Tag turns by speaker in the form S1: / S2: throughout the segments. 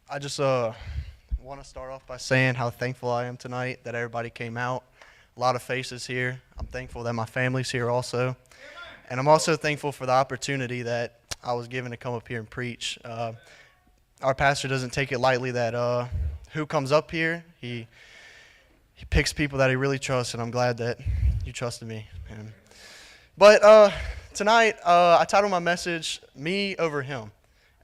S1: I just want to start off by saying how thankful I am tonight that everybody came out. A lot of faces here. I'm thankful that my family's here also. And I'm also thankful for the opportunity that I was given to come up here and preach. Our pastor doesn't take it lightly that who comes up here, he picks people that he really trusts, and I'm glad that you trusted me. But tonight, I titled my message, Me Over Him. And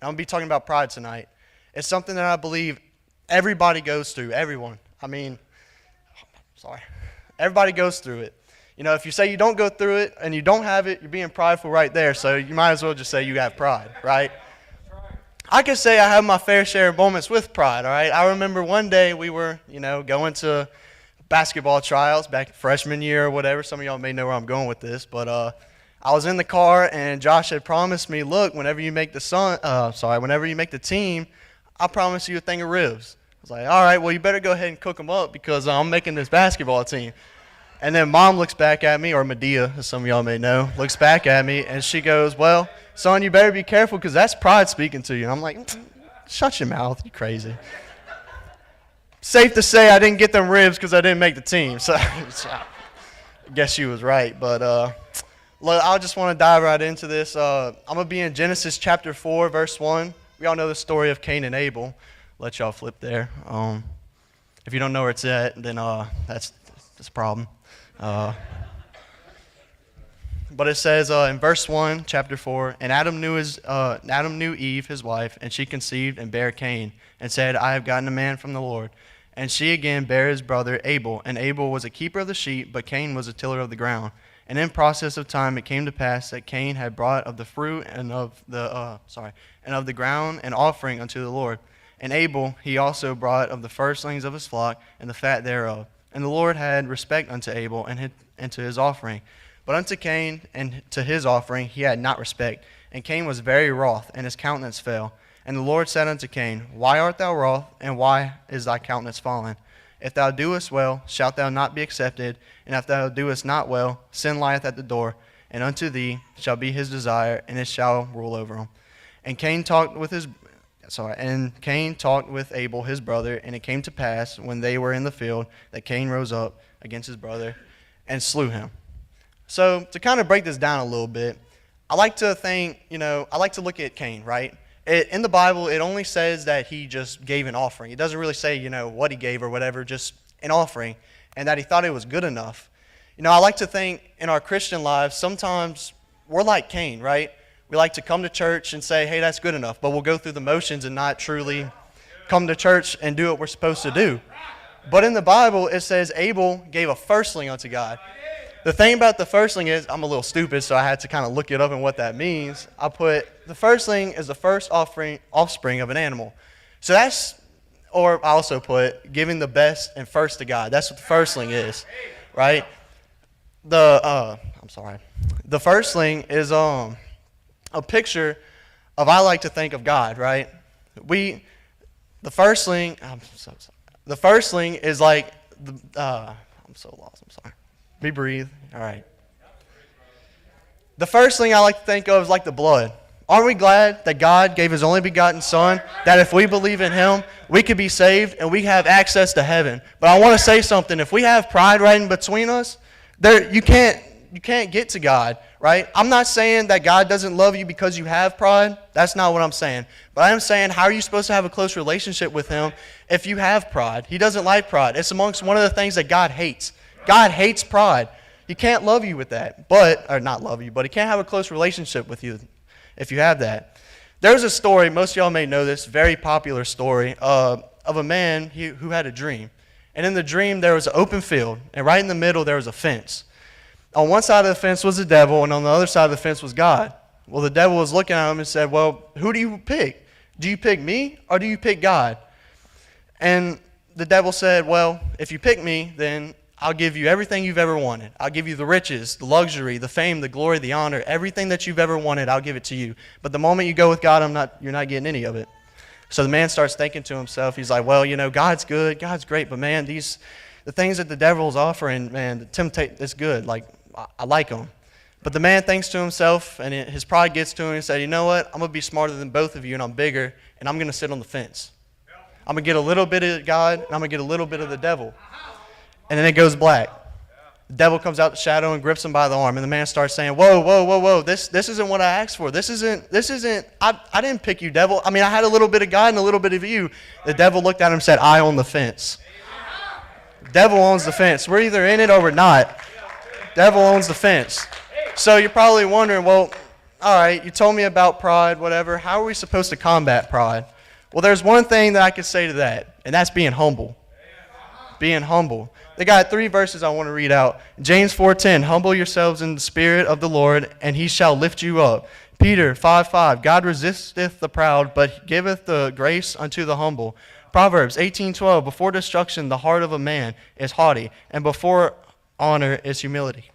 S1: I'm going to be talking about pride tonight. It's something that I believe everybody goes through, everyone. Everybody goes through it. You know, if you say you don't go through it and you don't have it, you're being prideful right there, so you might as well just say you have pride, right? I could say I have my fair share of moments with pride, all right? I remember one day we were, going to basketball trials back freshman year or whatever. Some of y'all may know where I'm going with this, but I was in the car and Josh had promised me, look, whenever you make the team, I promise you a thing of ribs. I was like, all right, well, you better go ahead and cook them up because I'm making this basketball team. And then Mom looks back at me, or Medea, as some of y'all may know, looks back at me, and she goes, well, son, you better be careful because that's pride speaking to you. And I'm like, shut your mouth, you crazy. Safe to say I didn't get them ribs because I didn't make the team. So I guess she was right. But look, I just want to dive right into this. I'm going to be in Genesis chapter 4, verse 1. We all know the story of Cain and Abel. Let y'all flip there. If you don't know where it's at, then that's a problem. But it says in verse 1, chapter 4, and Adam knew Eve, his wife, and she conceived and bare Cain, and said, I have gotten a man from the Lord. And she again bare his brother Abel, and Abel was a keeper of the sheep, but Cain was a tiller of the ground. And in process of time it came to pass that Cain had brought of the fruit and of the ground an offering unto the Lord. And Abel he also brought of the firstlings of his flock and the fat thereof. And the Lord had respect unto Abel and to his offering. But unto Cain and to his offering he had not respect. And Cain was very wroth, and his countenance fell. And the Lord said unto Cain, Why art thou wroth, and why is thy countenance fallen? If thou doest well, shalt thou not be accepted, and if thou doest not well, sin lieth at the door, and unto thee shall be his desire, and it shall rule over him. And Cain talked with Abel his brother, and it came to pass, when they were in the field, that Cain rose up against his brother and slew him. So to kind of break this down a little bit, I like to look at Cain, right? In the Bible, it only says that he just gave an offering. It doesn't really say, what he gave or whatever, just an offering, and that he thought it was good enough. I like to think in our Christian lives, sometimes we're like Cain, right? We like to come to church and say, hey, that's good enough, but we'll go through the motions and not truly come to church and do what we're supposed to do. But in the Bible, it says Abel gave a firstling unto God. The thing about the firstling is, I'm a little stupid, so I had to kind of look it up and what that means. I put, the firstling is the first offspring of an animal. So I also put, giving the best and first to God. That's what the firstling is, right? The firstling is a picture of, I like to think of God, right? The firstling is like, I'm so lost, I'm sorry. Let me breathe. All right. The first thing I like to think of is like the blood. Aren't we glad that God gave his only begotten Son, that if we believe in him, we could be saved and we have access to heaven? But I want to say something. If we have pride right in between us, you can't get to God, right? I'm not saying that God doesn't love you because you have pride. That's not what I'm saying. But I am saying, how are you supposed to have a close relationship with him if you have pride? He doesn't like pride. It's amongst one of the things that God hates. God hates pride. He can't love you with that, but he can't have a close relationship with you if you have that. There's a story, most of y'all may know this, very popular story, of a man who had a dream. And in the dream, there was an open field, and right in the middle, there was a fence. On one side of the fence was the devil, and on the other side of the fence was God. Well, the devil was looking at him and said, well, who do you pick? Do you pick me, or do you pick God? And the devil said, well, if you pick me, then I'll give you everything you've ever wanted. I'll give you the riches, the luxury, the fame, the glory, the honor, everything that you've ever wanted, I'll give it to you. But the moment you go with God, you're not getting any of it. So the man starts thinking to himself, he's like, well, God's good, God's great, but man, the things that the devil's offering, man, the temptation, it's good. Like, I like them. But the man thinks to himself, and his pride gets to him, and said, you know what, I'm going to be smarter than both of you, and I'm bigger, and I'm going to sit on the fence. I'm going to get a little bit of God, and I'm going to get a little bit of the devil. And then it goes black. The devil comes out the shadow and grips him by the arm, and the man starts saying, whoa, whoa, whoa, whoa, this isn't what I asked for. This isn't, I didn't pick you, devil. I mean, I had a little bit of God and a little bit of you. The devil looked at him and said, I own the fence. Devil owns the fence. We're either in it or we're not. Devil owns the fence. So you're probably wondering, well, all right, you told me about pride, whatever. How are we supposed to combat pride? Well, there's one thing that I could say to that, and that's being humble. Being humble. They got 3 verses I want to read out. James 4:10, humble yourselves in the spirit of the Lord, and he shall lift you up. Peter 5:5, God resisteth the proud, but giveth the grace unto the humble. Proverbs 18:12, before destruction the heart of a man is haughty, and before honor is humility.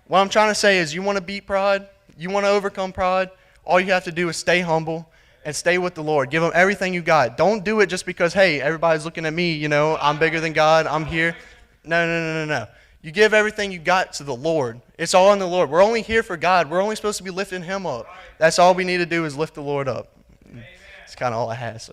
S1: What I'm trying to say is, you want to beat pride, you want to overcome pride, all you have to do is stay humble and stay with the Lord. Give him everything you got. Don't do it just because, hey, everybody's looking at me, you know, I'm bigger than God, I'm here. No. You give everything you got to the Lord. It's all in the Lord. We're only here for God. We're only supposed to be lifting him up. That's all we need to do is lift the Lord up. That's kind of all I had, so.